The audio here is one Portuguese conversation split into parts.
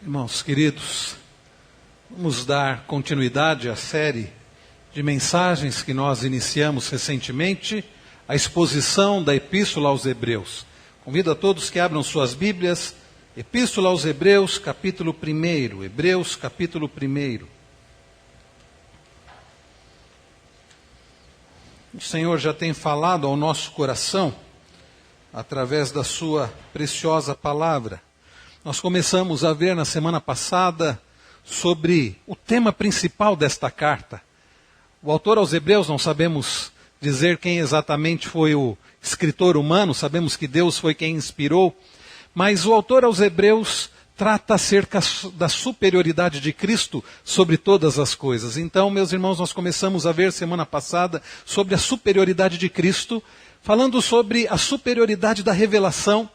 Irmãos queridos, vamos dar continuidade à série de mensagens que nós iniciamos recentemente, a exposição da Epístola aos Hebreus. Convido a todos que abram suas Bíblias, Epístola aos Hebreus, capítulo 1. Hebreus, capítulo 1. O Senhor já tem falado ao nosso coração, através da sua preciosa palavra. Nós começamos a ver na semana passada sobre o tema principal desta carta. O autor aos Hebreus, não sabemos dizer quem exatamente foi o escritor humano, sabemos que Deus foi quem inspirou, mas o autor aos Hebreus trata acerca da superioridade de Cristo sobre todas as coisas. Então, meus irmãos, nós começamos a ver semana passada sobre a superioridade de Cristo, falando sobre a superioridade da revelação,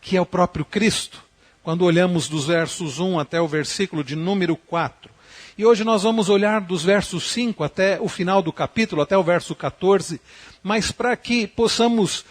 que é o próprio Cristo. Quando olhamos dos versos 1 até o versículo de número 4. E hoje nós vamos olhar dos versos 5 até o final do capítulo, até o verso 14, mas para que possamos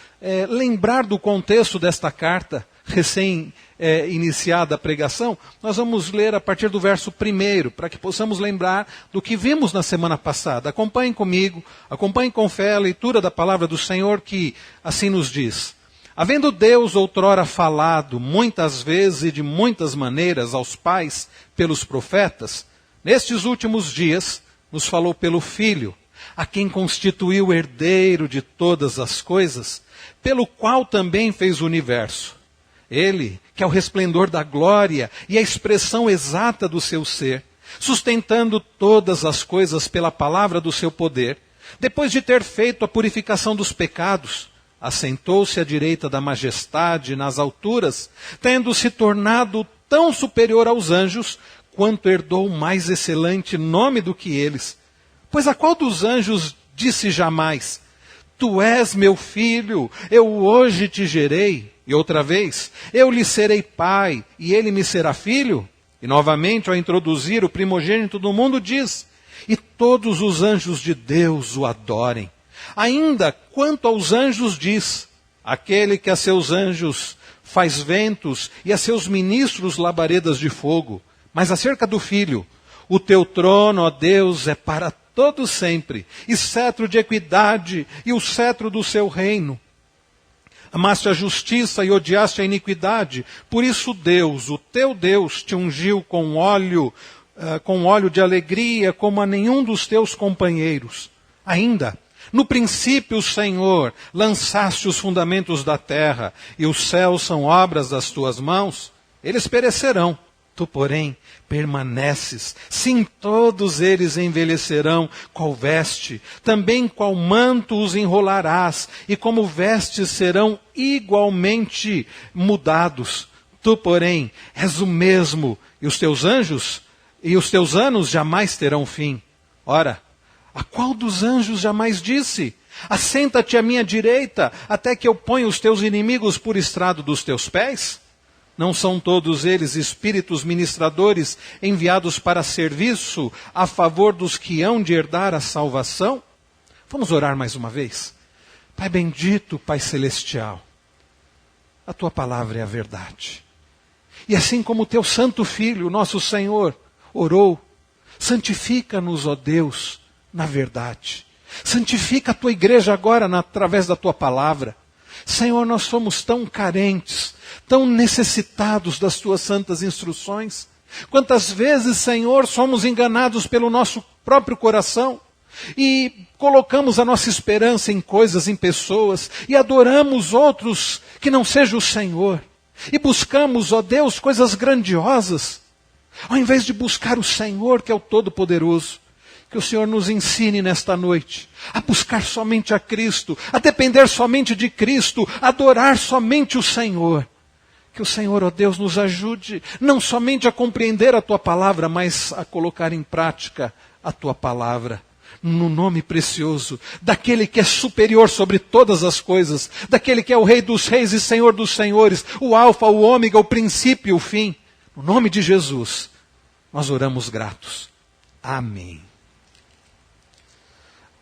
lembrar do contexto desta carta, recém-iniciada a pregação, nós vamos ler a partir do verso 1, para que possamos lembrar do que vimos na semana passada. Acompanhem comigo, acompanhem com fé a leitura da palavra do Senhor, que assim nos diz: havendo Deus outrora falado muitas vezes e de muitas maneiras aos pais pelos profetas, nestes últimos dias nos falou pelo Filho, a quem constituiu herdeiro de todas as coisas, pelo qual também fez o universo. Ele, que é o resplendor da glória e a expressão exata do seu ser, sustentando todas as coisas pela palavra do seu poder, depois de ter feito a purificação dos pecados, assentou-se à direita da majestade nas alturas, tendo se tornado tão superior aos anjos, quanto herdou mais excelente nome do que eles. Pois a qual dos anjos disse jamais: Tu és meu filho, eu hoje te gerei, e outra vez, eu lhe serei pai, e ele me será filho? E novamente, ao introduzir o primogênito do mundo, diz: E todos os anjos de Deus o adorem. Ainda quanto aos anjos diz: aquele que a seus anjos faz ventos e a seus ministros labaredas de fogo. Mas acerca do Filho: o teu trono, ó Deus, é para todo sempre, e cetro de equidade e o cetro do seu reino. Amaste a justiça e odiaste a iniquidade, por isso Deus, o teu Deus, te ungiu com óleo de alegria, como a nenhum dos teus companheiros. Ainda no princípio, Senhor, lançaste os fundamentos da terra, e os céus são obras das tuas mãos. Eles perecerão, tu, porém, permaneces. Sim, todos eles envelhecerão, qual veste. Também qual manto os enrolarás, e como vestes serão igualmente mudados. Tu, porém, és o mesmo, e os teus anos jamais terão fim. Ora, a qual dos anjos jamais disse: assenta-te à minha direita, até que eu ponha os teus inimigos por estrado dos teus pés? Não são todos eles espíritos ministradores enviados para serviço a favor dos que hão de herdar a salvação? Vamos orar mais uma vez. Pai bendito, Pai celestial, a tua palavra é a verdade. E assim como o teu santo Filho, nosso Senhor, orou: santifica-nos, ó Deus, na verdade. Santifica a tua igreja agora através da tua palavra. Senhor, nós somos tão carentes, tão necessitados das tuas santas instruções. Quantas vezes, Senhor, somos enganados pelo nosso próprio coração e colocamos a nossa esperança em coisas, em pessoas, e adoramos outros que não seja o Senhor. E buscamos, ó Deus, coisas grandiosas, ao invés de buscar o Senhor, que é o Todo-Poderoso. Que o Senhor nos ensine nesta noite a buscar somente a Cristo, a depender somente de Cristo, a adorar somente o Senhor. Que o Senhor, ó Deus, nos ajude não somente a compreender a tua palavra, mas a colocar em prática a tua palavra. No nome precioso daquele que é superior sobre todas as coisas, daquele que é o Rei dos reis e Senhor dos senhores, o Alfa, o Ômega, o princípio e o fim. No nome de Jesus, nós oramos gratos. Amém.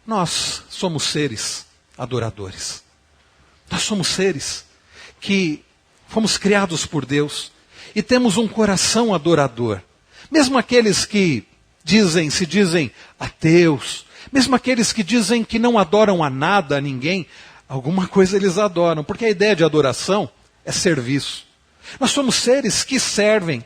Nós somos seres adoradores. Nós somos seres que fomos criados por Deus e temos um coração adorador. Mesmo aqueles que se dizem ateus, mesmo aqueles que dizem que não adoram a nada, a ninguém, alguma coisa eles adoram, porque a ideia de adoração é serviço. Nós somos seres que servem.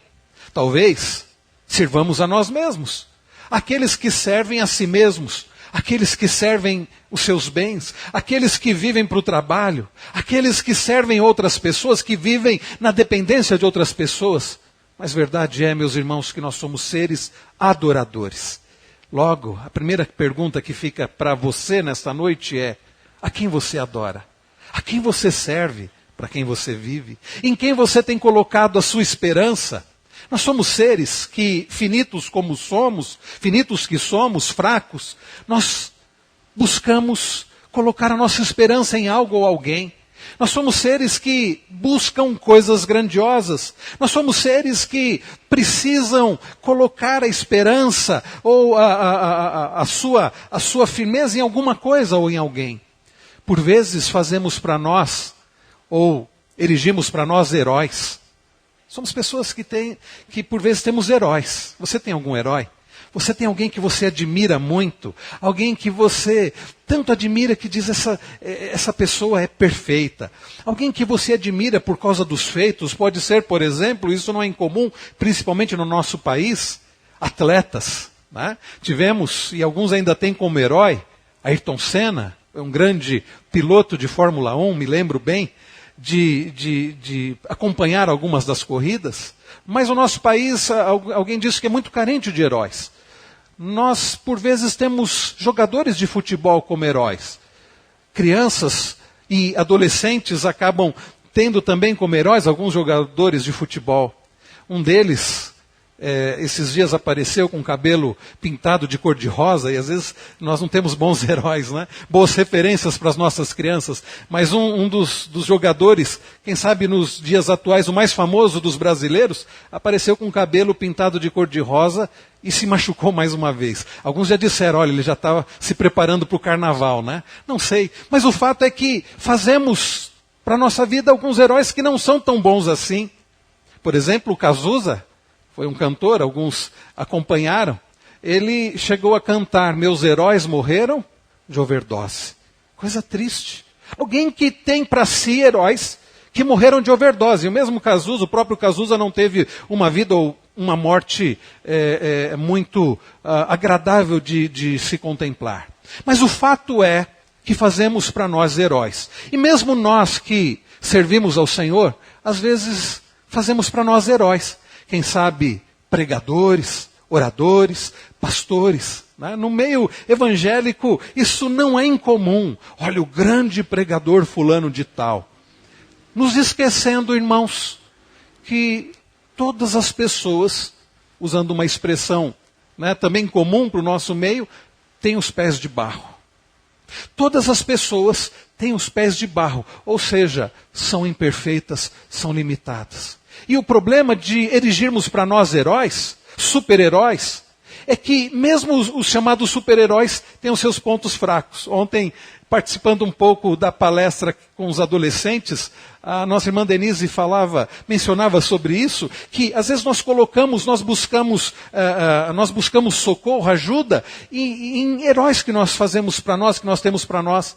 Talvez sirvamos a nós mesmos. Aqueles que servem a si mesmos, aqueles que servem os seus bens, aqueles que vivem para o trabalho, aqueles que servem outras pessoas, que vivem na dependência de outras pessoas. Mas verdade é, meus irmãos, que nós somos seres adoradores. Logo, a primeira pergunta que fica para você nesta noite é: a quem você adora? A quem você serve? Para quem você vive? Em quem você tem colocado a sua esperança? Nós somos seres que, finitos como somos, finitos que somos, fracos, nós buscamos colocar a nossa esperança em algo ou alguém. Nós somos seres que buscam coisas grandiosas. Nós somos seres que precisam colocar a esperança ou a sua firmeza em alguma coisa ou em alguém. Por vezes fazemos para nós, ou erigimos para nós heróis. Somos pessoas que por vezes temos heróis. Você tem algum herói? Você tem alguém que você admira muito? Alguém que você tanto admira que diz essa pessoa é perfeita? Alguém que você admira por causa dos feitos? Pode ser, por exemplo, isso não é incomum, principalmente no nosso país, atletas. Né? Tivemos, e alguns ainda têm como herói, Ayrton Senna, um grande piloto de Fórmula 1, me lembro bem, de acompanhar algumas das corridas. Mas o nosso país, alguém disse que é muito carente de heróis. Nós, por vezes, temos jogadores de futebol como heróis. Crianças e adolescentes acabam tendo também como heróis alguns jogadores de futebol. Um deles, esses dias apareceu com o cabelo pintado de cor de rosa, e às vezes nós não temos bons heróis, né? Boas referências para as nossas crianças. Mas um dos jogadores, quem sabe nos dias atuais o mais famoso dos brasileiros, apareceu com o cabelo pintado de cor de rosa e se machucou mais uma vez. Alguns já disseram, olha, ele já estava se preparando para o carnaval, né? Não sei. Mas o fato é que fazemos para a nossa vida alguns heróis que não são tão bons assim. Por exemplo, o Cazuza foi um cantor, alguns acompanharam. Ele chegou a cantar: meus heróis morreram de overdose. Coisa triste. Alguém que tem para si heróis que morreram de overdose. E o mesmo Cazuza, o próprio Cazuza não teve uma vida ou uma morte muito agradável de se contemplar. Mas o fato é que fazemos para nós heróis. E mesmo nós que servimos ao Senhor, às vezes fazemos para nós heróis. Quem sabe pregadores, oradores, pastores. Né? No meio evangélico isso não é incomum. Olha, o grande pregador fulano de tal. Nos esquecendo, irmãos, que todas as pessoas, usando uma expressão também comum para o nosso meio, têm os pés de barro. Todas as pessoas têm os pés de barro, ou seja, são imperfeitas, são limitadas. E o problema de erigirmos para nós heróis, super-heróis, é que mesmo os chamados super-heróis têm os seus pontos fracos. Ontem, participando um pouco da palestra com os adolescentes, a nossa irmã Denise mencionava sobre isso, que às vezes nós buscamos socorro, ajuda, em heróis que nós fazemos para nós, que nós temos para nós.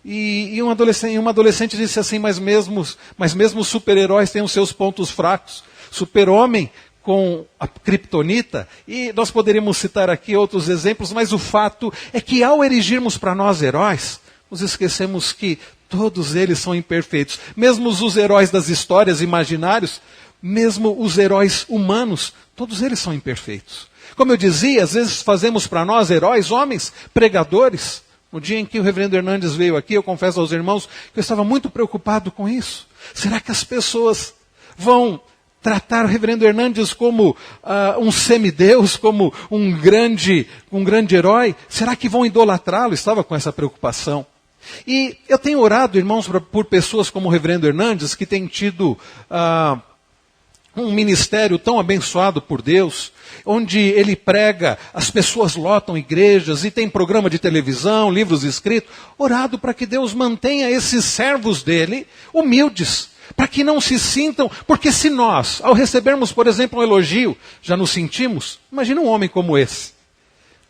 E uma adolescente disse assim, mas mesmo os super-heróis têm os seus pontos fracos. Super-homem com a criptonita, e nós poderíamos citar aqui outros exemplos, mas o fato é que ao erigirmos para nós heróis, nos esquecemos que todos eles são imperfeitos. Mesmo os heróis das histórias imaginários, mesmo os heróis humanos, todos eles são imperfeitos. Como eu dizia, às vezes fazemos para nós heróis, homens, pregadores. No dia em que o reverendo Hernandes veio aqui, eu confesso aos irmãos que eu estava muito preocupado com isso. Será que as pessoas vão tratar o reverendo Hernandes como um semideus, como um grande herói? Será que vão idolatrá-lo? Estava com essa preocupação. E eu tenho orado, irmãos, por pessoas como o reverendo Hernandes, que têm tido um ministério tão abençoado por Deus, onde ele prega, as pessoas lotam igrejas e tem programa de televisão, livros escritos. Orado para que Deus mantenha esses servos dele humildes, Para que não se sintam, porque se nós, ao recebermos, por exemplo, um elogio, já nos sentimos, imagina um homem como esse.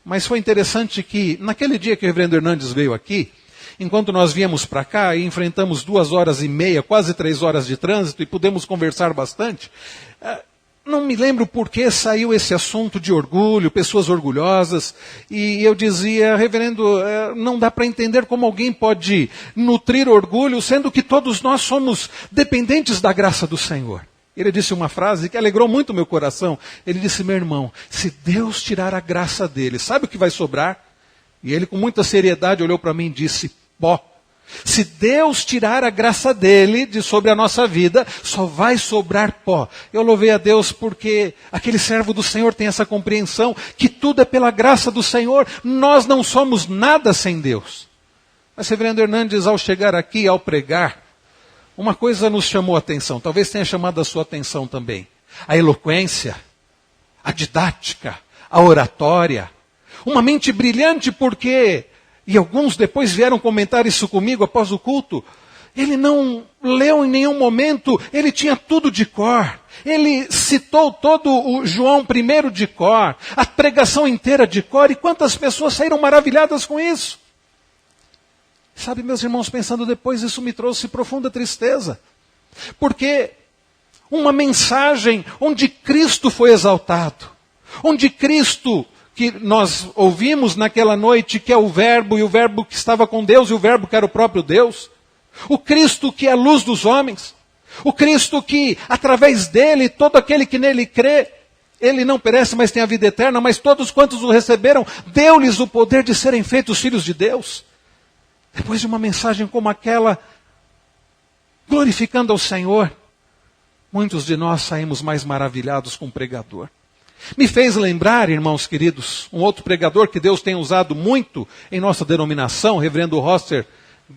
Mas foi interessante que, naquele dia que o reverendo Hernandes veio aqui, enquanto nós viemos para cá e enfrentamos 2h30, quase 3 horas de trânsito, e pudemos conversar bastante, não me lembro por que saiu esse assunto de orgulho, pessoas orgulhosas, e eu dizia, reverendo, não dá para entender como alguém pode nutrir orgulho, sendo que todos nós somos dependentes da graça do Senhor. Ele disse uma frase que alegrou muito meu coração. Ele disse, meu irmão, se Deus tirar a graça dele, sabe o que vai sobrar? E ele com muita seriedade olhou para mim e disse, pó. Se Deus tirar a graça dele de sobre a nossa vida, só vai sobrar pó. Eu louvei a Deus porque aquele servo do Senhor tem essa compreensão que tudo é pela graça do Senhor. Nós não somos nada sem Deus. Mas reverendo Hernandes, ao chegar aqui, ao pregar, uma coisa nos chamou a atenção. Talvez tenha chamado a sua atenção também. A eloquência, a didática, a oratória. Uma mente brilhante porque... E alguns depois vieram comentar isso comigo após o culto. Ele não leu em nenhum momento, ele tinha tudo de cor. Ele citou todo o João 1 de cor, a pregação inteira de cor. E quantas pessoas saíram maravilhadas com isso? Sabe, meus irmãos, pensando depois, isso me trouxe profunda tristeza. Porque uma mensagem onde Cristo foi exaltado, onde Cristo... que nós ouvimos naquela noite, que é o Verbo, e o Verbo que estava com Deus, e o Verbo que era o próprio Deus. O Cristo que é a luz dos homens. O Cristo que, através dele, todo aquele que nele crê, ele não perece, mas tem a vida eterna, mas todos quantos o receberam, deu-lhes o poder de serem feitos filhos de Deus. Depois de uma mensagem como aquela, glorificando ao Senhor, muitos de nós saímos mais maravilhados com o pregador. Me fez lembrar, irmãos queridos, um outro pregador que Deus tem usado muito em nossa denominação, o reverendo Rosser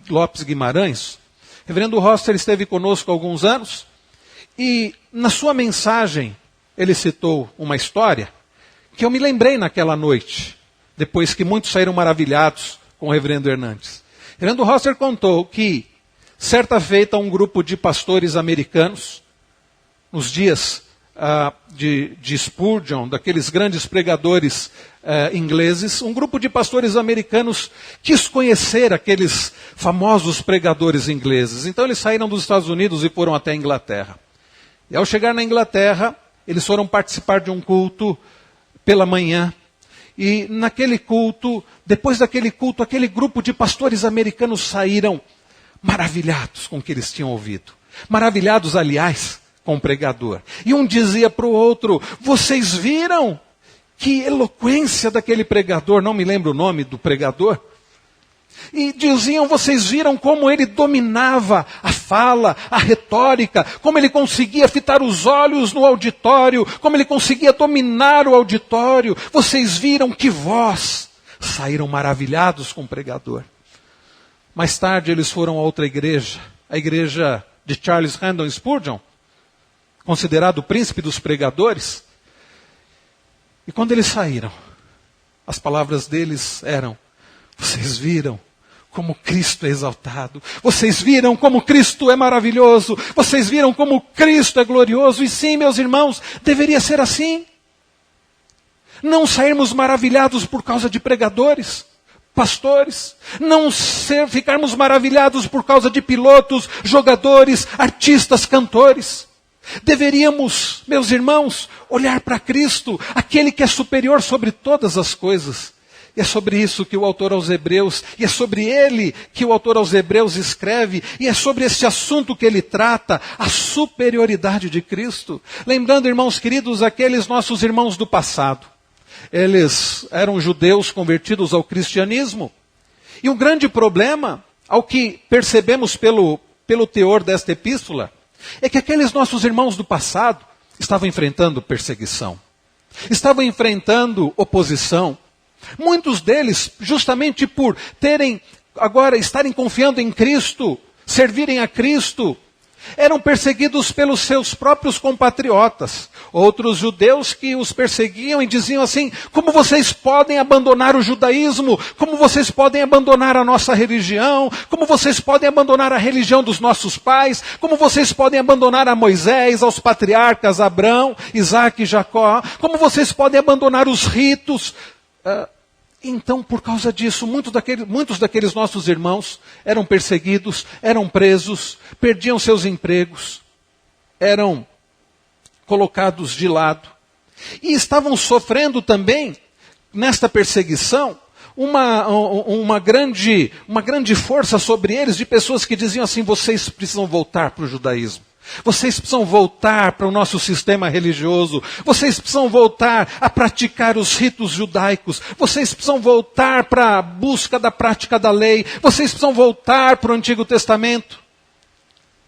Lopes Guimarães. O reverendo Rosser esteve conosco há alguns anos e na sua mensagem ele citou uma história que eu me lembrei naquela noite, depois que muitos saíram maravilhados com o reverendo Hernandes. O reverendo Rosser contou que, certa feita, um grupo de pastores americanos, nos dias de Spurgeon, daqueles grandes pregadores ingleses, um grupo de pastores americanos quis conhecer aqueles famosos pregadores ingleses. Então eles saíram dos Estados Unidos e foram até a Inglaterra. E ao chegar na Inglaterra, eles foram participar de um culto pela manhã. E naquele culto, depois daquele culto, aquele grupo de pastores americanos saíram maravilhados com o que eles tinham ouvido. Maravilhados, aliás, com o pregador. E um dizia para o outro, vocês viram que eloquência daquele pregador, não me lembro o nome do pregador. E diziam, vocês viram como ele dominava a fala, a retórica, como ele conseguia fitar os olhos no auditório, como ele conseguia dominar o auditório. Vocês viram que voz. Saíram maravilhados com o pregador. Mais tarde eles foram a outra igreja, a igreja de Charles Haddon Spurgeon, considerado o príncipe dos pregadores. E quando eles saíram, as palavras deles eram, vocês viram como Cristo é exaltado, vocês viram como Cristo é maravilhoso, vocês viram como Cristo é glorioso, e sim, meus irmãos, deveria ser assim. Não sairmos maravilhados por causa de pregadores, pastores, não ficarmos maravilhados por causa de pilotos, jogadores, artistas, cantores. Deveríamos, meus irmãos, olhar para Cristo, aquele que é superior sobre todas as coisas. E é sobre isso que o autor aos Hebreus, e é sobre ele que o autor aos Hebreus escreve, e é sobre esse assunto que ele trata, a superioridade de Cristo. Lembrando, irmãos queridos, aqueles nossos irmãos do passado. Eles eram judeus convertidos ao cristianismo. E um grande problema, ao que percebemos pelo teor desta epístola, é que aqueles nossos irmãos do passado estavam enfrentando perseguição, estavam enfrentando oposição. Muitos deles, justamente por estarem confiando em Cristo, servirem a Cristo, Eram perseguidos pelos seus próprios compatriotas. Outros judeus que os perseguiam e diziam assim: como vocês podem abandonar o judaísmo? Como vocês podem abandonar a nossa religião? Como vocês podem abandonar a religião dos nossos pais? Como vocês podem abandonar a Moisés, aos patriarcas Abraão, Isaac e Jacó? Como vocês podem abandonar os ritos? Então, por causa disso, muitos daqueles nossos irmãos eram perseguidos, eram presos, perdiam seus empregos, eram colocados de lado. E estavam sofrendo também, nesta perseguição, uma grande força sobre eles, de pessoas que diziam assim: vocês precisam voltar para o judaísmo. Vocês precisam voltar para o nosso sistema religioso. Vocês precisam voltar a praticar os ritos judaicos. Vocês precisam voltar para a busca da prática da lei. Vocês precisam voltar para o Antigo Testamento.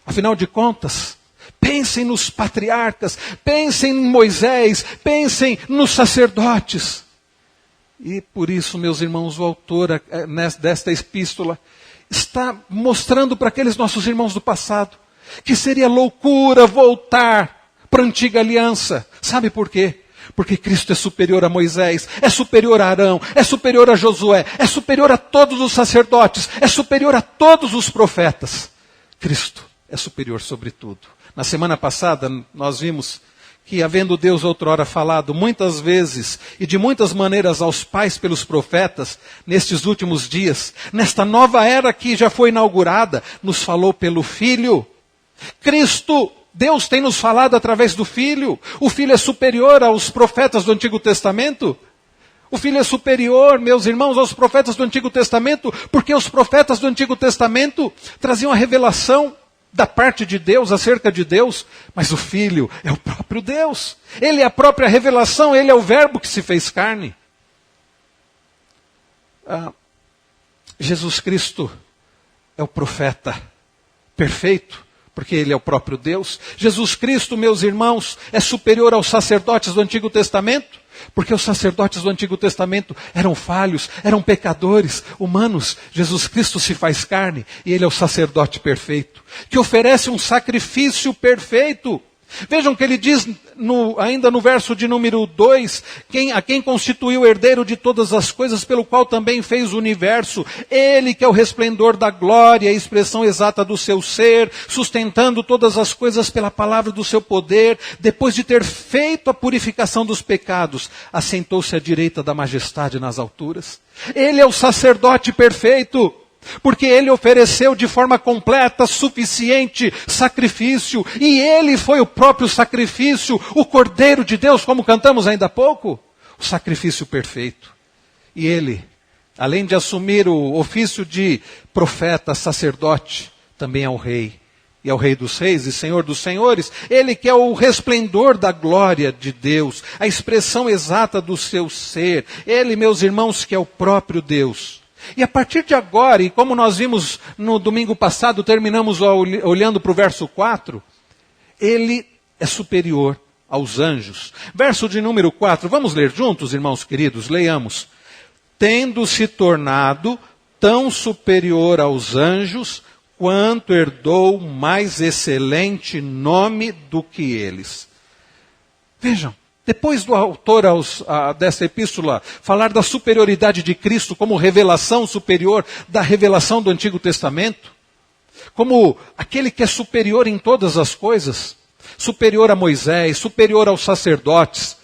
Afinal de contas, pensem nos patriarcas, pensem em Moisés, pensem nos sacerdotes. E por isso, meus irmãos, o autor desta epístola está mostrando para aqueles nossos irmãos do passado que seria loucura voltar para a antiga aliança. Sabe por quê? Porque Cristo é superior a Moisés, é superior a Arão, é superior a Josué, é superior a todos os sacerdotes, é superior a todos os profetas. Cristo é superior sobre tudo. Na semana passada nós vimos que, havendo Deus outrora falado muitas vezes e de muitas maneiras aos pais pelos profetas, nestes últimos dias, nesta nova era que já foi inaugurada, nos falou pelo Filho. Cristo, Deus tem nos falado através do Filho. O Filho é superior aos profetas do Antigo Testamento. O Filho é superior, meus irmãos, aos profetas do Antigo Testamento, porque os profetas do Antigo Testamento traziam a revelação da parte de Deus, acerca de Deus, mas o Filho é o próprio Deus. Ele é a própria revelação, ele é o Verbo que se fez carne. Jesus Cristo é o profeta perfeito, porque ele é o próprio Deus. Jesus Cristo, meus irmãos, é superior aos sacerdotes do Antigo Testamento, porque os sacerdotes do Antigo Testamento eram falhos, eram pecadores, humanos. Jesus Cristo se faz carne e ele é o sacerdote perfeito, que oferece um sacrifício perfeito. Vejam que ele diz, ainda no verso de número 2, a quem constituiu herdeiro de todas as coisas, pelo qual também fez o universo. Ele que é o resplendor da glória, a expressão exata do seu ser, sustentando todas as coisas pela palavra do seu poder, depois de ter feito a purificação dos pecados, assentou-se à direita da majestade nas alturas. Ele é o sacerdote perfeito, porque ele ofereceu de forma completa, suficiente sacrifício, e ele foi o próprio sacrifício, o Cordeiro de Deus, como cantamos ainda há pouco, o sacrifício perfeito. E ele, além de assumir o ofício de profeta, sacerdote, também é o rei, e é o Rei dos Reis e Senhor dos Senhores. Ele que é o resplendor da glória de Deus, a expressão exata do seu ser. Ele, meus irmãos, que é o próprio Deus. E a partir de agora, e como nós vimos no domingo passado, terminamos olhando para o verso 4, ele é superior aos anjos. Verso de número 4, vamos ler juntos, irmãos queridos, leiamos. Tendo se tornado tão superior aos anjos, quanto herdou mais excelente nome do que eles. Vejam. Depois do autor dessa epístola falar da superioridade de Cristo como revelação superior da revelação do Antigo Testamento, como aquele que é superior em todas as coisas, superior a Moisés, superior aos sacerdotes,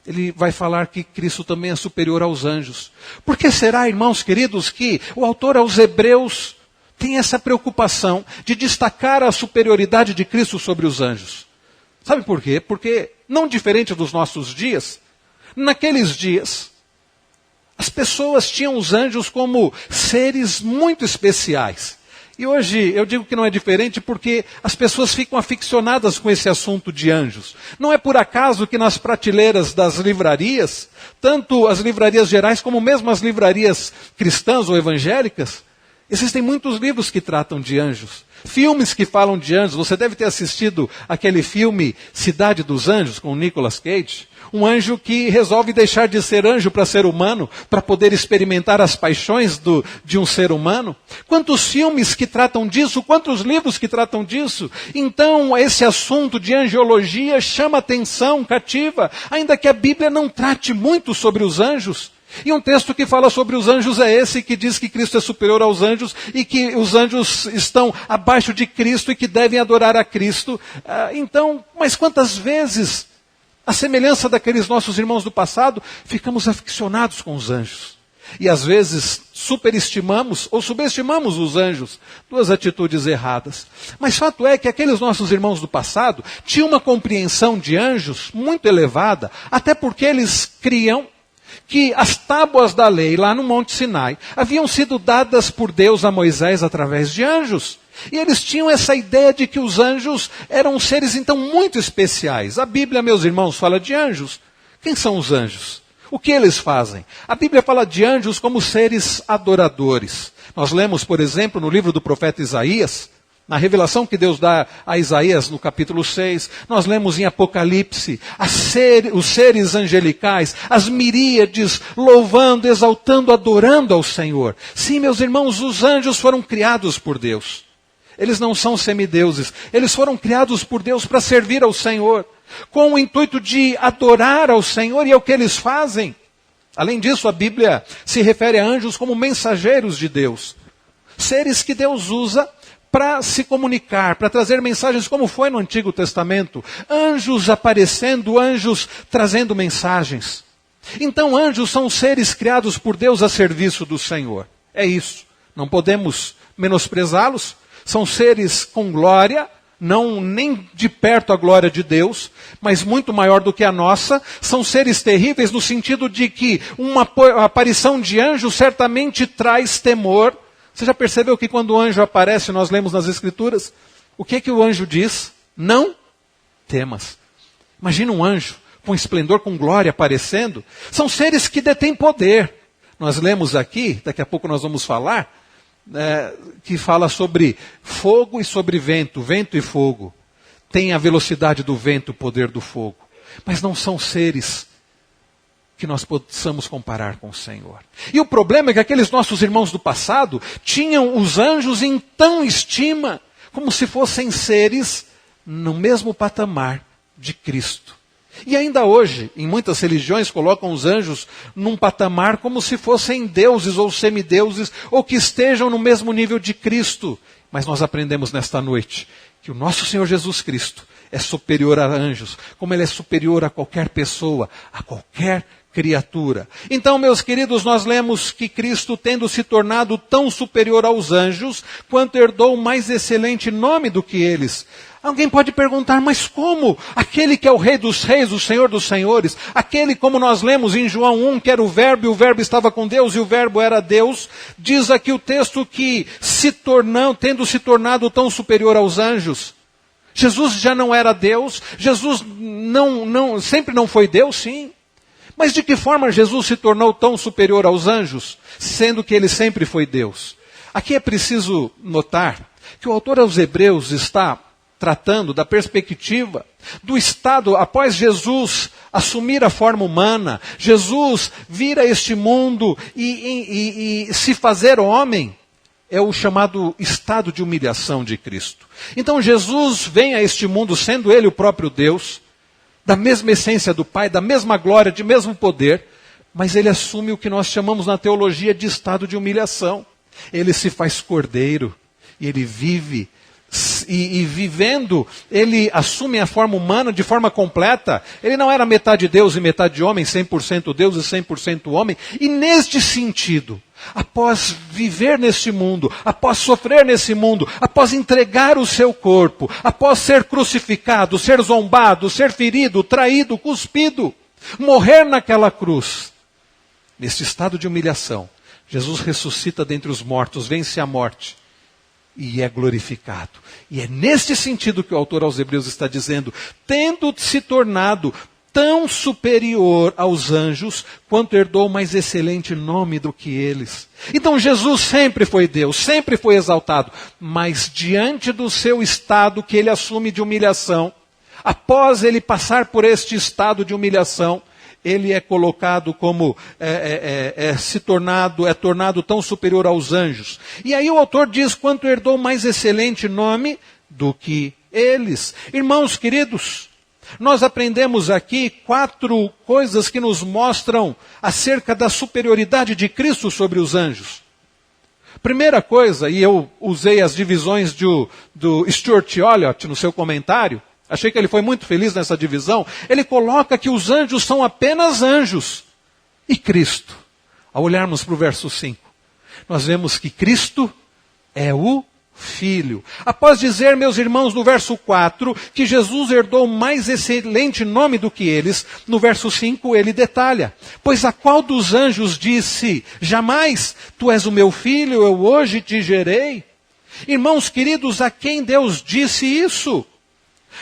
ele vai falar que Cristo também é superior aos anjos. Por que será, irmãos queridos, que o autor aos Hebreus tem essa preocupação de destacar a superioridade de Cristo sobre os anjos? Sabe por quê? Porque, não diferente dos nossos dias, naqueles dias, as pessoas tinham os anjos como seres muito especiais. E hoje eu digo que não é diferente porque as pessoas ficam aficionadas com esse assunto de anjos. Não é por acaso que nas prateleiras das livrarias, tanto as livrarias gerais como mesmo as livrarias cristãs ou evangélicas, Existem muitos livros que tratam de anjos. Filmes que falam de anjos. Você deve ter assistido aquele filme Cidade dos Anjos, com o Nicolas Cage. Um anjo que resolve deixar de ser anjo para ser humano, para poder experimentar as paixões de um ser humano. Quantos filmes que tratam disso, quantos livros que tratam disso. Então, esse assunto de angiologia chama atenção, cativa, ainda que a Bíblia não trate muito sobre os anjos. E um texto que fala sobre os anjos é esse, que diz que Cristo é superior aos anjos e que os anjos estão abaixo de Cristo e que devem adorar a Cristo. Então, mas quantas vezes, à semelhança daqueles nossos irmãos do passado, ficamos aficionados com os anjos. E às vezes superestimamos ou subestimamos os anjos. Duas atitudes erradas. Mas fato é que aqueles nossos irmãos do passado tinham uma compreensão de anjos muito elevada, até porque eles criam que as tábuas da lei, lá no Monte Sinai, haviam sido dadas por Deus a Moisés através de anjos. E eles tinham essa ideia de que os anjos eram seres, então, muito especiais. A Bíblia, meus irmãos, fala de anjos. Quem são os anjos? O que eles fazem? A Bíblia fala de anjos como seres adoradores. Nós lemos, por exemplo, no livro do profeta Isaías, na revelação que Deus dá a Isaías no capítulo 6, nós lemos em Apocalipse, os seres angelicais, as miríades, louvando, exaltando, adorando ao Senhor. Sim, meus irmãos, os anjos foram criados por Deus. Eles não são semideuses, eles foram criados por Deus para servir ao Senhor, com o intuito de adorar ao Senhor, e é o que eles fazem. Além disso, a Bíblia se refere a anjos como mensageiros de Deus. Seres que Deus usa para se comunicar, para trazer mensagens, como foi no Antigo Testamento. Anjos aparecendo, anjos trazendo mensagens. Então, anjos são seres criados por Deus a serviço do Senhor. É isso. Não podemos menosprezá-los. São seres com glória, não nem de perto a glória de Deus, mas muito maior do que a nossa. São seres terríveis no sentido de que uma aparição de anjo certamente traz temor. Você já percebeu que quando o anjo aparece, nós lemos nas Escrituras, o que o anjo diz? Não temas. Imagina um anjo com esplendor, com glória aparecendo. São seres que detêm poder. Nós lemos aqui, daqui a pouco nós vamos falar, que fala sobre fogo e sobre vento, vento e fogo. Tem a velocidade do vento, o poder do fogo. Mas não são seres que nós possamos comparar com o Senhor. E o problema é que aqueles nossos irmãos do passado tinham os anjos em tão estima, como se fossem seres no mesmo patamar de Cristo. E ainda hoje, em muitas religiões, colocam os anjos num patamar como se fossem deuses ou semideuses, ou que estejam no mesmo nível de Cristo. Mas nós aprendemos nesta noite que o nosso Senhor Jesus Cristo é superior a anjos, como Ele é superior a qualquer pessoa, a qualquer criatura. Então, meus queridos, nós lemos que Cristo, tendo se tornado tão superior aos anjos, quanto herdou o mais excelente nome do que eles. Alguém pode perguntar, mas como? Aquele que é o Rei dos Reis, o Senhor dos Senhores, aquele, como nós lemos em João 1, que era o Verbo, e o Verbo estava com Deus, e o Verbo era Deus, diz aqui o texto que, tendo se tornado tão superior aos anjos, Jesus já não era Deus, Jesus sempre não foi Deus, sim. Mas de que forma Jesus se tornou tão superior aos anjos, sendo que ele sempre foi Deus? Aqui é preciso notar que o autor aos Hebreus está tratando da perspectiva do estado após Jesus assumir a forma humana, Jesus vir a este mundo e se fazer homem. É o chamado estado de humilhação de Cristo. Então Jesus vem a este mundo sendo Ele o próprio Deus, da mesma essência do Pai, da mesma glória, de mesmo poder, mas Ele assume o que nós chamamos na teologia de estado de humilhação. Ele se faz cordeiro, e Ele vive, e vivendo, Ele assume a forma humana de forma completa. Ele não era metade Deus e metade homem, 100% Deus e 100% homem, e neste sentido, após viver neste mundo, após sofrer nesse mundo, após entregar o seu corpo, após ser crucificado, ser zombado, ser ferido, traído, cuspido, morrer naquela cruz, neste estado de humilhação, Jesus ressuscita dentre os mortos, vence a morte e é glorificado. E é neste sentido que o autor aos Hebreus está dizendo, tendo se tornado tão superior aos anjos, quanto herdou mais excelente nome do que eles. Então Jesus sempre foi Deus, sempre foi exaltado, mas diante do seu estado que ele assume de humilhação, após ele passar por este estado de humilhação, ele é colocado como, tornado tão superior aos anjos. E aí o autor diz, quanto herdou mais excelente nome do que eles. Irmãos queridos, nós aprendemos aqui 4 coisas que nos mostram acerca da superioridade de Cristo sobre os anjos. Primeira coisa, e eu usei as divisões do Stuart Olyott no seu comentário, achei que ele foi muito feliz nessa divisão, ele coloca que os anjos são apenas anjos. E Cristo, ao olharmos para o verso 5, nós vemos que Cristo é o Filho. Após dizer, meus irmãos, no verso 4, que Jesus herdou mais excelente nome do que eles, no verso 5 ele detalha, pois a qual dos anjos disse, jamais, tu és o meu filho, eu hoje te gerei? Irmãos queridos, a quem Deus disse isso?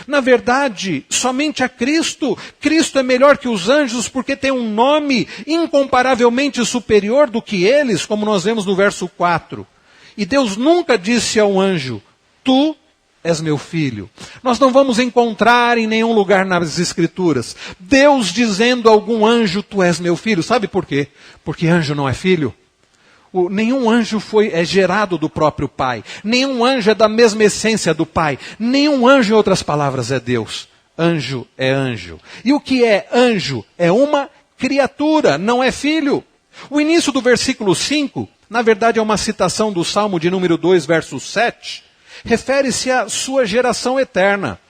Na verdade, somente a Cristo. Cristo é melhor que os anjos porque tem um nome incomparavelmente superior do que eles, como nós vemos no verso 4. E Deus nunca disse ao anjo, tu és meu filho. Nós não vamos encontrar em nenhum lugar nas Escrituras Deus dizendo a algum anjo, tu és meu filho. Sabe por quê? Porque anjo não é filho. Nenhum anjo é gerado do próprio Pai. Nenhum anjo é da mesma essência do Pai. Nenhum anjo, em outras palavras, é Deus. Anjo é anjo. E o que é anjo? É uma criatura, não é filho. O início do versículo 5, na verdade é uma citação do Salmo de número 2, verso 7, refere-se à sua geração eterna.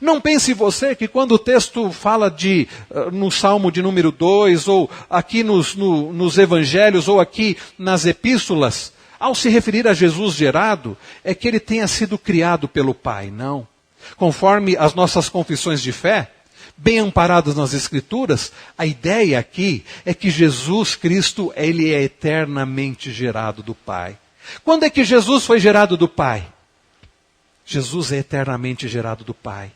Não pense você que quando o texto fala no Salmo de número 2, ou aqui nos evangelhos, ou aqui nas epístolas, ao se referir a Jesus gerado, é que ele tenha sido criado pelo Pai. Não. Conforme as nossas confissões de fé, bem amparadas nas Escrituras, a ideia aqui é que Jesus Cristo, ele é eternamente gerado do Pai. Quando é que Jesus foi gerado do Pai? Jesus é eternamente gerado do Pai.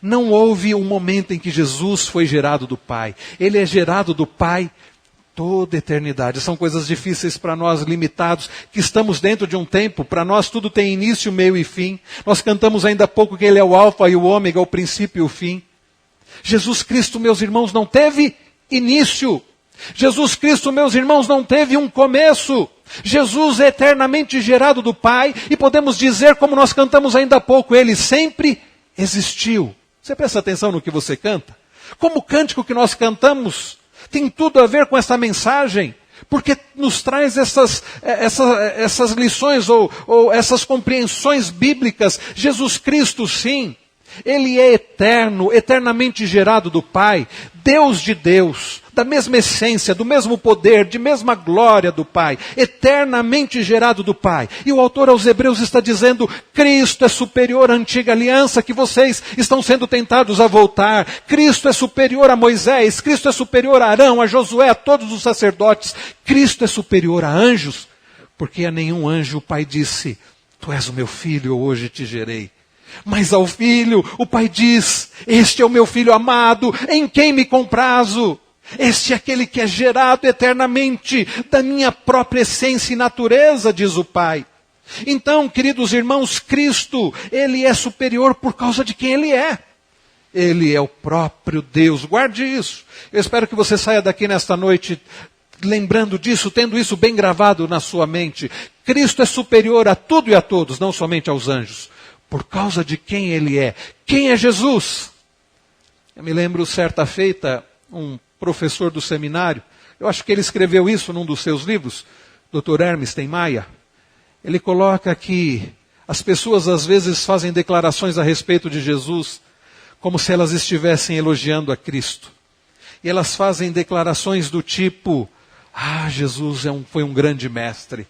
Não houve um momento em que Jesus foi gerado do Pai. Ele é gerado do Pai toda a eternidade. São coisas difíceis para nós, limitados, que estamos dentro de um tempo. Para nós tudo tem início, meio e fim. Nós cantamos ainda há pouco que Ele é o alfa e o ômega, o princípio e o fim. Jesus Cristo, meus irmãos, não teve início. Jesus Cristo, meus irmãos, não teve um começo. Jesus é eternamente gerado do Pai e podemos dizer, como nós cantamos ainda há pouco, Ele sempre existiu. Você presta atenção no que você canta? Como o cântico que nós cantamos tem tudo a ver com essa mensagem, porque nos traz essas lições ou essas compreensões bíblicas. Jesus Cristo, sim, Ele é eterno, eternamente gerado do Pai, Deus de Deus, da mesma essência, do mesmo poder, de mesma glória do Pai, eternamente gerado do Pai. E o autor aos Hebreus está dizendo, Cristo é superior à antiga aliança que vocês estão sendo tentados a voltar. Cristo é superior a Moisés, Cristo é superior a Arão, a Josué, a todos os sacerdotes. Cristo é superior a anjos, porque a nenhum anjo o Pai disse, tu és o meu filho, eu hoje te gerei. Mas ao Filho, o Pai diz, este é o meu Filho amado, em quem me comprazo. Este é aquele que é gerado eternamente da minha própria essência e natureza, diz o Pai. Então, queridos irmãos, Cristo, Ele é superior por causa de quem Ele é. Ele é o próprio Deus, guarde isso. Eu espero que você saia daqui nesta noite lembrando disso, tendo isso bem gravado na sua mente. Cristo é superior a tudo e a todos, não somente aos anjos. Por causa de quem Ele é. Quem é Jesus? Eu me lembro, certa feita, um professor do seminário, eu acho que ele escreveu isso num dos seus livros, Dr. Hermes Maia. Ele coloca que as pessoas às vezes fazem declarações a respeito de Jesus, como se elas estivessem elogiando a Cristo. E elas fazem declarações do tipo, Jesus foi um grande mestre.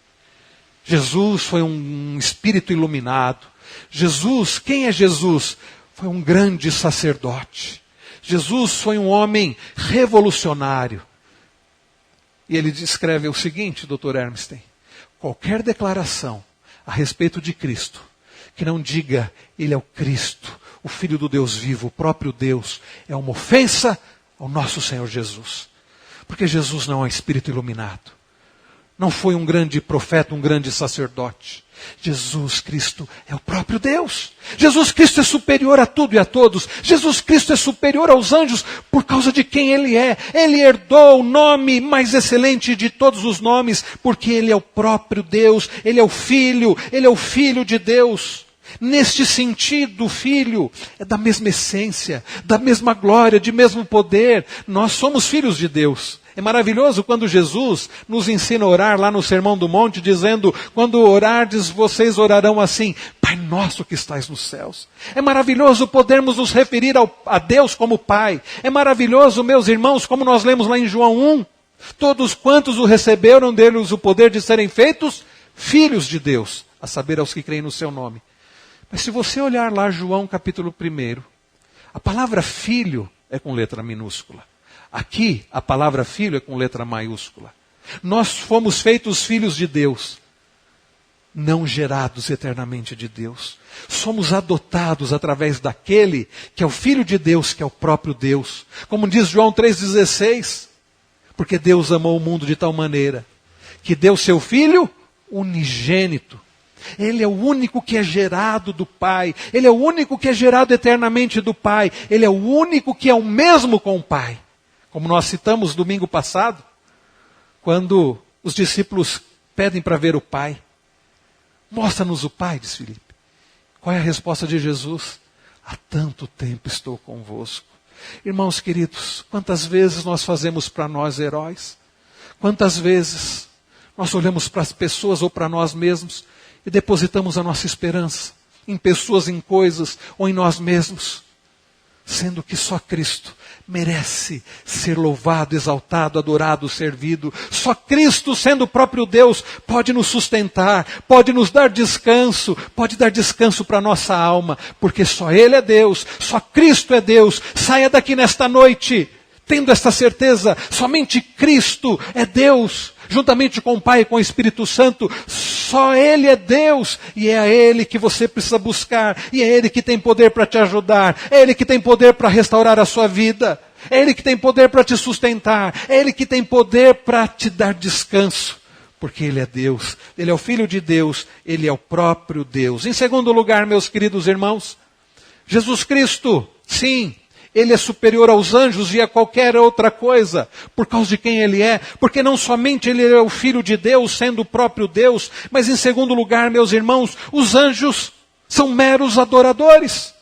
Jesus foi um espírito iluminado. Jesus, quem é Jesus? Foi um grande sacerdote. Jesus foi um homem revolucionário. E ele descreve o seguinte, Dr. Hermes, qualquer declaração a respeito de Cristo, que não diga, Ele é o Cristo, o Filho do Deus vivo, o próprio Deus, é uma ofensa ao nosso Senhor Jesus. Porque Jesus não é um espírito iluminado. Não foi um grande profeta, um grande sacerdote. Jesus Cristo é o próprio Deus. Jesus Cristo é superior a tudo e a todos. Jesus Cristo é superior aos anjos por causa de quem Ele é. Ele herdou o nome mais excelente de todos os nomes, porque Ele é o próprio Deus. Ele é o Filho de Deus. Neste sentido, o Filho é da mesma essência, da mesma glória, de mesmo poder. Nós somos filhos de Deus. É maravilhoso quando Jesus nos ensina a orar lá no Sermão do Monte, dizendo, quando orardes, vocês orarão assim, Pai nosso que estais nos céus. É maravilhoso podermos nos referir a Deus como Pai. É maravilhoso, meus irmãos, como nós lemos lá em João 1, todos quantos o receberam deles o poder de serem feitos filhos de Deus, a saber, aos que creem no seu nome. Mas se você olhar lá João capítulo 1, a palavra filho é com letra minúscula. Aqui, a palavra filho é com letra maiúscula. Nós fomos feitos filhos de Deus, não gerados eternamente de Deus. Somos adotados através daquele que é o Filho de Deus, que é o próprio Deus. Como diz João 3,16, porque Deus amou o mundo de tal maneira que deu seu Filho unigênito. Ele é o único que é gerado do Pai. Ele é o único que é gerado eternamente do Pai. Ele é o único que é o mesmo com o Pai. Como nós citamos domingo passado, quando os discípulos pedem para ver o Pai. Mostra-nos o Pai, diz Filipe. Qual é a resposta de Jesus? Há tanto tempo estou convosco. Irmãos queridos, quantas vezes nós fazemos para nós heróis? Quantas vezes nós olhamos para as pessoas ou para nós mesmos e depositamos a nossa esperança em pessoas, em coisas ou em nós mesmos, sendo que só Cristo merece ser louvado, exaltado, adorado, servido. Só Cristo, sendo o próprio Deus, pode nos sustentar, pode nos dar descanso, pode dar descanso para a nossa alma, porque só Ele é Deus, só Cristo é Deus. Saia daqui nesta noite tendo esta certeza, somente Cristo é Deus, juntamente com o Pai e com o Espírito Santo. Só Ele é Deus, e é a Ele que você precisa buscar, e é Ele que tem poder para te ajudar, é Ele que tem poder para restaurar a sua vida, é Ele que tem poder para te sustentar, é Ele que tem poder para te dar descanso, porque Ele é Deus, Ele é o Filho de Deus, Ele é o próprio Deus. Em segundo lugar, meus queridos irmãos, Jesus Cristo, sim, Ele é superior aos anjos e a qualquer outra coisa, por causa de quem Ele é, porque não somente Ele é o Filho de Deus, sendo o próprio Deus, mas em segundo lugar, meus irmãos, os anjos são meros adoradores,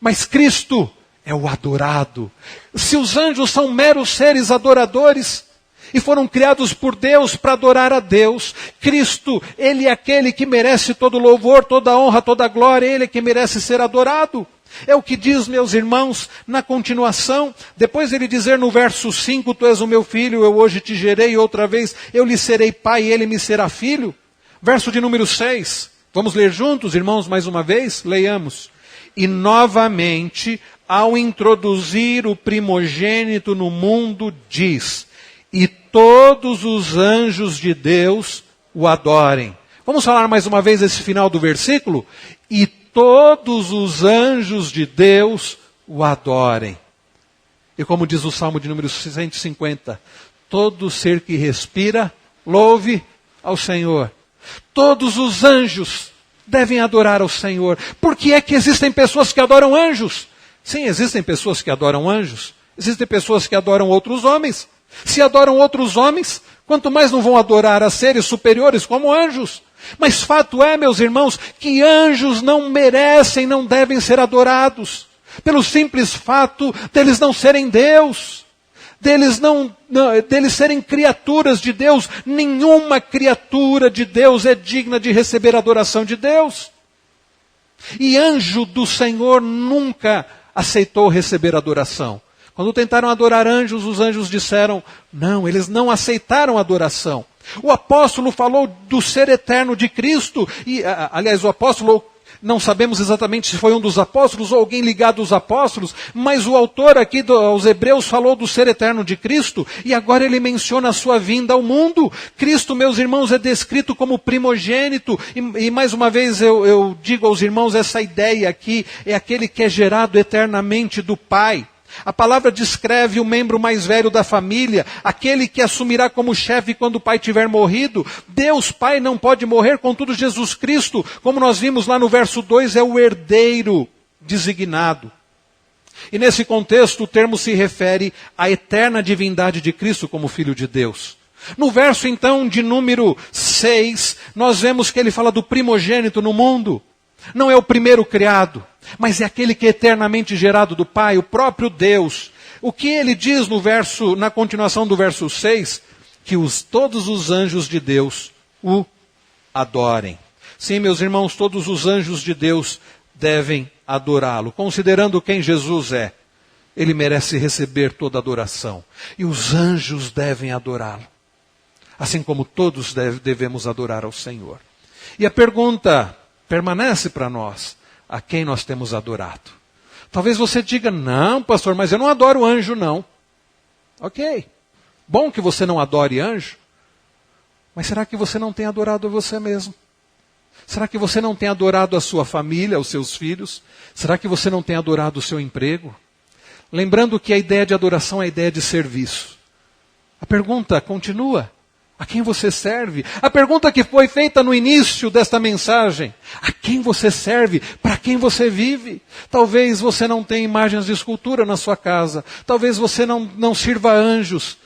mas Cristo é o adorado. Se os anjos são meros seres adoradores, e foram criados por Deus para adorar a Deus, Cristo, Ele é aquele que merece todo louvor, toda honra, toda glória, Ele é que merece ser adorado. É o que diz, meus irmãos, na continuação, depois ele dizer no verso 5, Tu és o meu filho, eu hoje te gerei, outra vez eu lhe serei pai e ele me será filho. Verso de número 6, vamos ler juntos, irmãos, mais uma vez? Leiamos. E novamente, ao introduzir o primogênito no mundo, diz, e todos os anjos de Deus o adorem. Vamos falar mais uma vez esse final do versículo? E todos os anjos de Deus o adorem. E como diz o Salmo de número 150, todo ser que respira, louve ao Senhor. Todos os anjos devem adorar ao Senhor. Por que é que existem pessoas que adoram anjos? Sim, existem pessoas que adoram anjos. Existem pessoas que adoram outros homens. Se adoram outros homens, quanto mais não vão adorar a seres superiores como anjos. Mas fato é, meus irmãos, que anjos não merecem, não devem ser adorados. Pelo simples fato deles não serem Deus. Deles serem criaturas de Deus. Nenhuma criatura de Deus é digna de receber a adoração de Deus. E anjo do Senhor nunca aceitou receber adoração. Quando tentaram adorar anjos, os anjos disseram, não, eles não aceitaram adoração. O apóstolo falou do ser eterno de Cristo, e, aliás, o apóstolo, não sabemos exatamente se foi um dos apóstolos ou alguém ligado aos apóstolos, mas o autor aqui aos Hebreus falou do ser eterno de Cristo, e agora ele menciona a sua vinda ao mundo. Cristo, meus irmãos, é descrito como primogênito, e mais uma vez eu digo aos irmãos, essa ideia aqui é aquele que é gerado eternamente do Pai. A palavra descreve o membro mais velho da família, aquele que assumirá como chefe quando o pai tiver morrido. Deus Pai não pode morrer, contudo Jesus Cristo, como nós vimos lá no verso 2, é o herdeiro designado. E nesse contexto o termo se refere à eterna divindade de Cristo como Filho de Deus. No verso então de número 6, nós vemos que ele fala do primogênito no mundo. Não é o primeiro criado, mas é aquele que é eternamente gerado do Pai, o próprio Deus. O que ele diz na continuação do verso 6? Que todos os anjos de Deus o adorem. Sim, meus irmãos, todos os anjos de Deus devem adorá-lo. Considerando quem Jesus é, ele merece receber toda adoração. E os anjos devem adorá-lo. Assim como todos devemos adorar ao Senhor. E a pergunta permanece para nós: a quem nós temos adorado? Talvez você diga: não, pastor, mas eu não adoro anjo, não. Ok, bom que você não adore anjo, mas será que você não tem adorado a você mesmo? Será que você não tem adorado a sua família, os seus filhos? Será que você não tem adorado o seu emprego? Lembrando que a ideia de adoração é a ideia de serviço. A pergunta continua: a quem você serve? A pergunta que foi feita no início desta mensagem: a quem você serve? Para quem você vive? Talvez você não tenha imagens de escultura na sua casa. Talvez você não sirva a anjos.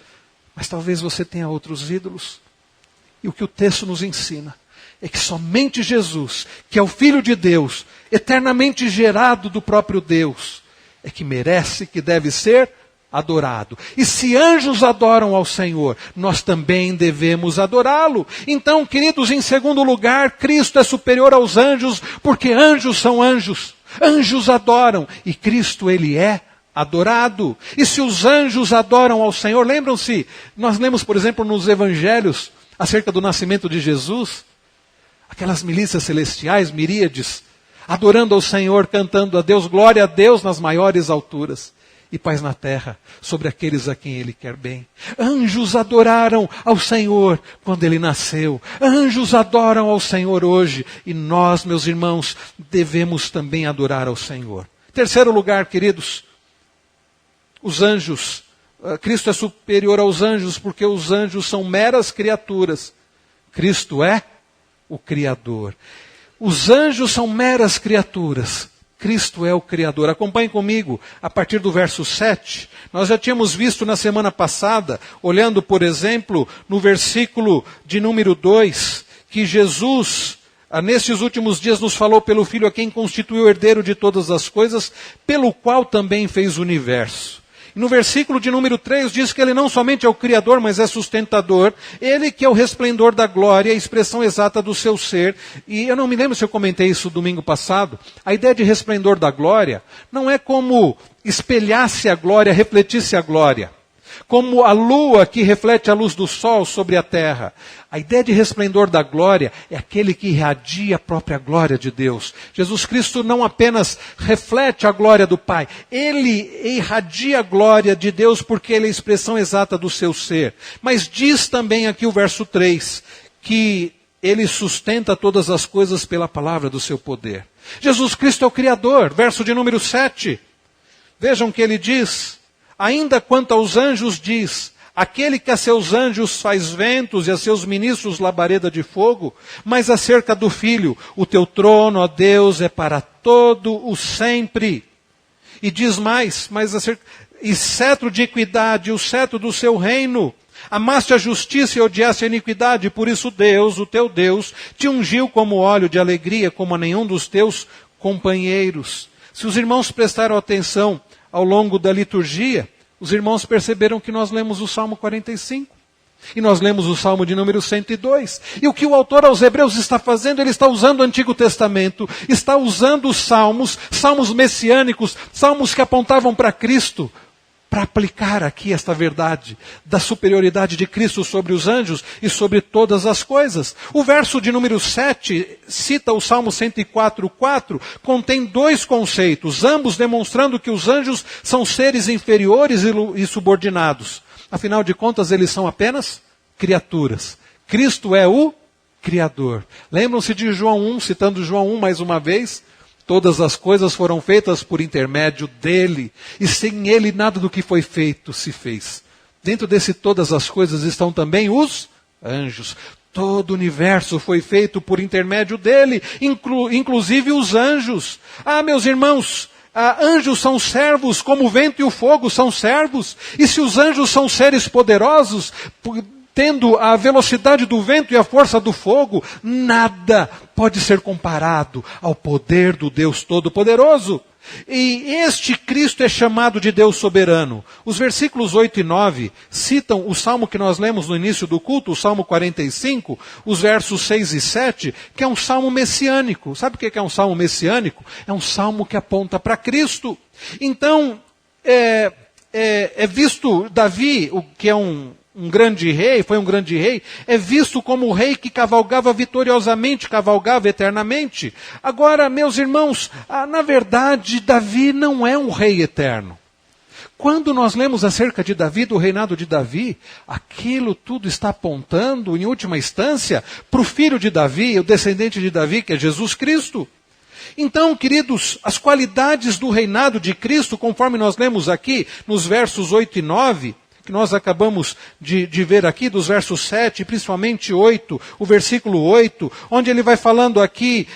Mas talvez você tenha outros ídolos. E o que o texto nos ensina é que somente Jesus, que é o Filho de Deus, eternamente gerado do próprio Deus, é que merece, que deve ser adorado. E se anjos adoram ao Senhor, nós também devemos adorá-lo. Então, queridos, em segundo lugar, Cristo é superior aos anjos, porque anjos são anjos. Anjos adoram, e Cristo, ele é adorado. E se os anjos adoram ao Senhor, lembram-se, nós lemos, por exemplo, nos evangelhos, acerca do nascimento de Jesus, aquelas milícias celestiais, miríades, adorando ao Senhor, cantando a Deus, glória a Deus nas maiores alturas, e paz na terra sobre aqueles a quem ele quer bem. Anjos adoraram ao Senhor quando ele nasceu. Anjos adoram ao Senhor hoje. E nós, meus irmãos, devemos também adorar ao Senhor. Terceiro lugar, queridos, os anjos. Cristo é superior aos anjos porque os anjos são meras criaturas. Cristo é o Criador. Os anjos são meras criaturas. Cristo é o Criador. Acompanhe comigo, a partir do verso 7. Nós já tínhamos visto na semana passada, olhando, por exemplo, no versículo de número 2, que Jesus, nestes últimos dias, nos falou pelo Filho a quem constituiu o herdeiro de todas as coisas, pelo qual também fez o universo. E no versículo de número 3 diz que ele não somente é o Criador, mas é sustentador. Ele que é o resplendor da glória, a expressão exata do seu ser. E eu não me lembro se eu comentei isso domingo passado. A ideia de resplendor da glória não é como espelhasse a glória, refletisse a glória. Como a lua que reflete a luz do sol sobre a terra. A ideia de resplendor da glória é aquele que irradia a própria glória de Deus. Jesus Cristo não apenas reflete a glória do Pai, ele irradia a glória de Deus porque ele é a expressão exata do seu ser. Mas diz também aqui o verso 3, que ele sustenta todas as coisas pela palavra do seu poder. Jesus Cristo é o Criador, verso de número 7. Vejam o que ele diz. Ainda quanto aos anjos diz, aquele que a seus anjos faz ventos e a seus ministros labareda de fogo, mas acerca do Filho, o teu trono, ó Deus, é para todo o sempre. E diz mais e cetro de equidade, o cetro do seu reino. Amaste a justiça e odiaste a iniquidade, por isso Deus, o teu Deus, te ungiu como óleo de alegria, como a nenhum dos teus companheiros. Se os irmãos prestaram atenção ao longo da liturgia, os irmãos perceberam que nós lemos o Salmo 45. E nós lemos o Salmo de número 102. E o que o autor aos Hebreus está fazendo, ele está usando o Antigo Testamento, está usando os salmos messiânicos, salmos que apontavam para Cristo, para aplicar aqui esta verdade da superioridade de Cristo sobre os anjos e sobre todas as coisas. O verso de número 7 cita o Salmo 104:4, contém dois conceitos, ambos demonstrando que os anjos são seres inferiores e subordinados. Afinal de contas, eles são apenas criaturas. Cristo é o Criador. Lembram-se de João 1, citando João 1 mais uma vez? Todas as coisas foram feitas por intermédio dele, e sem ele nada do que foi feito se fez. Dentro desse todas as coisas estão também os anjos. Todo o universo foi feito por intermédio dele, inclusive os anjos. Ah, meus irmãos, anjos são servos, como o vento e o fogo são servos. E se os anjos são seres poderosos, tendo a velocidade do vento e a força do fogo, nada pode ser comparado ao poder do Deus Todo-Poderoso. E este Cristo é chamado de Deus soberano. Os versículos 8 e 9 citam o salmo que nós lemos no início do culto, o Salmo 45, os versos 6 e 7, que é um salmo messiânico. Sabe o que é um salmo messiânico? É um salmo que aponta para Cristo. Então, é visto Davi, o que é um grande rei, foi um grande rei, é visto como o rei que cavalgava vitoriosamente, cavalgava eternamente. Agora, meus irmãos, na verdade, Davi não é um rei eterno. Quando nós lemos acerca de Davi, do reinado de Davi, aquilo tudo está apontando, em última instância, para o filho de Davi, o descendente de Davi, que é Jesus Cristo. Então, queridos, as qualidades do reinado de Cristo, conforme nós lemos aqui, nos versos 8 e 9, que nós acabamos de ver aqui, dos versos 7, principalmente 8, o versículo 8, onde ele vai falando aqui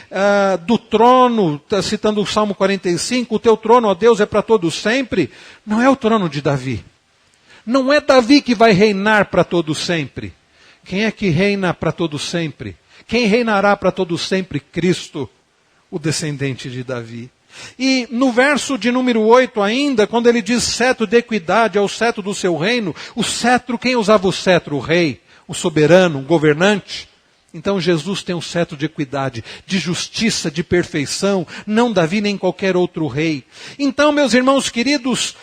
do trono, citando o Salmo 45, o teu trono, ó Deus, é para todo sempre. Não é o trono de Davi. Não é Davi que vai reinar para todo sempre. Quem é que reina para todo sempre? Quem reinará para todo sempre? Cristo, o descendente de Davi. E no verso de número 8 ainda, quando ele diz cetro de equidade, é o cetro do seu reino, o cetro, quem usava o cetro? O rei, o soberano, o governante. Então Jesus tem um cetro de equidade, de justiça, de perfeição, não Davi nem qualquer outro rei. Então, meus irmãos queridos,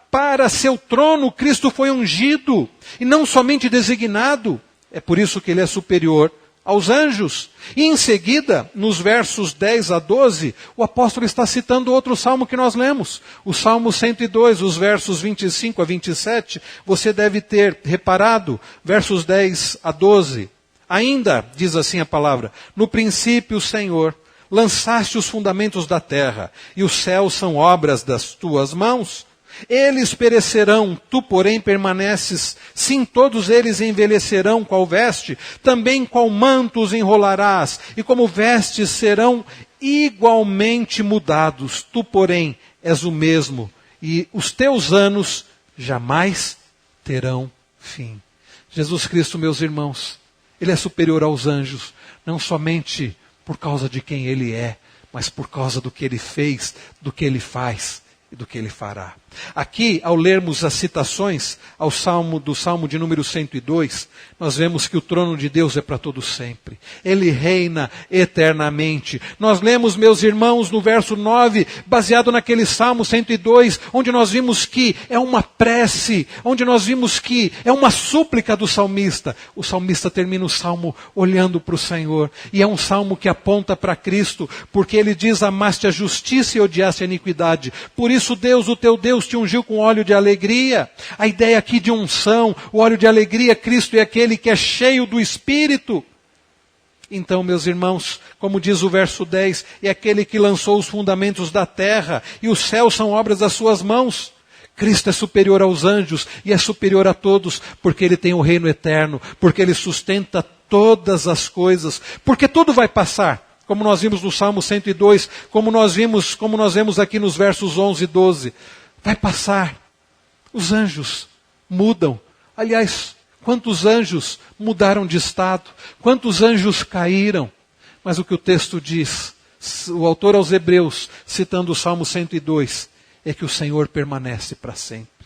para seu trono Cristo foi ungido, e não somente designado. É por isso que ele é superior aos anjos. E em seguida, nos versos 10 a 12, o apóstolo está citando outro salmo que nós lemos. O Salmo 102, os versos 25 a 27, você deve ter reparado, versos 10 a 12. Ainda, diz assim a palavra, no princípio, Senhor, lançaste os fundamentos da terra, e os céus são obras das tuas mãos. Eles perecerão, tu, porém, permaneces. Sim, todos eles envelhecerão qual veste, também qual manto os enrolarás, e como vestes serão igualmente mudados. Tu, porém, és o mesmo, e os teus anos jamais terão fim. Jesus Cristo, meus irmãos, ele é superior aos anjos, não somente por causa de quem ele é, mas por causa do que ele fez, do que ele faz e do que ele fará. Aqui, ao lermos as citações do Salmo de número 102, nós vemos que o trono de Deus é para todo sempre. Ele reina eternamente. Nós lemos, meus irmãos, no verso 9, baseado naquele Salmo 102, onde nós vimos que é uma prece, onde nós vimos que é uma súplica do salmista. O salmista termina o salmo olhando para o Senhor. E é um salmo que aponta para Cristo, porque ele diz, amaste a justiça e odiaste a iniquidade. Por isso Deus, o teu Deus, te ungiu com óleo de alegria. A ideia aqui de unção, o óleo de alegria, Cristo é aquele que é cheio do Espírito. Então, meus irmãos, como diz o verso 10, é aquele que lançou os fundamentos da terra, e os céus são obras das suas mãos. Cristo é superior aos anjos, e é superior a todos, porque ele tem o reino eterno, porque ele sustenta todas as coisas, porque tudo vai passar. Como nós vimos no Salmo 102, como nós vemos aqui nos versos 11 e 12. Vai passar. Os anjos mudam. Aliás, quantos anjos mudaram de estado? Quantos anjos caíram? Mas o que o texto diz, o autor aos Hebreus, citando o Salmo 102, é que o Senhor permanece para sempre.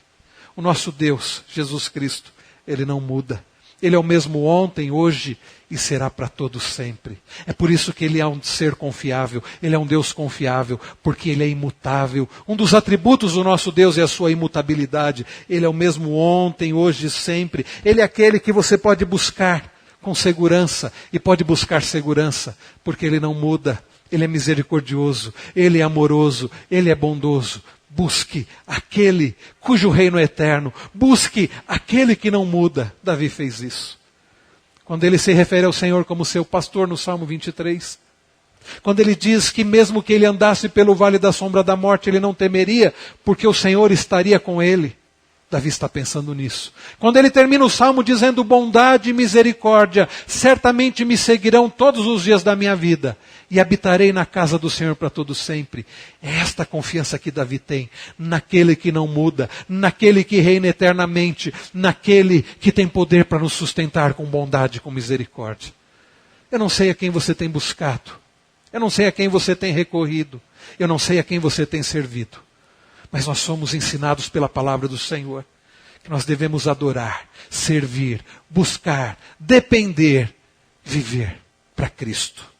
O nosso Deus, Jesus Cristo, ele não muda. Ele é o mesmo ontem, hoje e será para todos sempre. É por isso que ele é um ser confiável. Ele é um Deus confiável, porque ele é imutável. Um dos atributos do nosso Deus é a sua imutabilidade. Ele é o mesmo ontem, hoje e sempre. Ele é aquele que você pode buscar com segurança e pode buscar segurança, porque ele não muda. Ele é misericordioso, ele é amoroso, ele é bondoso. Busque aquele cujo reino é eterno. Busque aquele que não muda. Davi fez isso. Quando ele se refere ao Senhor como seu pastor no Salmo 23. Quando ele diz que mesmo que ele andasse pelo vale da sombra da morte, ele não temeria, porque o Senhor estaria com ele. Davi está pensando nisso. Quando ele termina o salmo dizendo bondade e misericórdia, certamente me seguirão todos os dias da minha vida, e habitarei na casa do Senhor para todo sempre. É esta confiança que Davi tem, naquele que não muda, naquele que reina eternamente, naquele que tem poder para nos sustentar com bondade e com misericórdia. Eu não sei a quem você tem buscado, eu não sei a quem você tem recorrido, eu não sei a quem você tem servido. Mas nós somos ensinados pela palavra do Senhor que nós devemos adorar, servir, buscar, depender, viver para Cristo.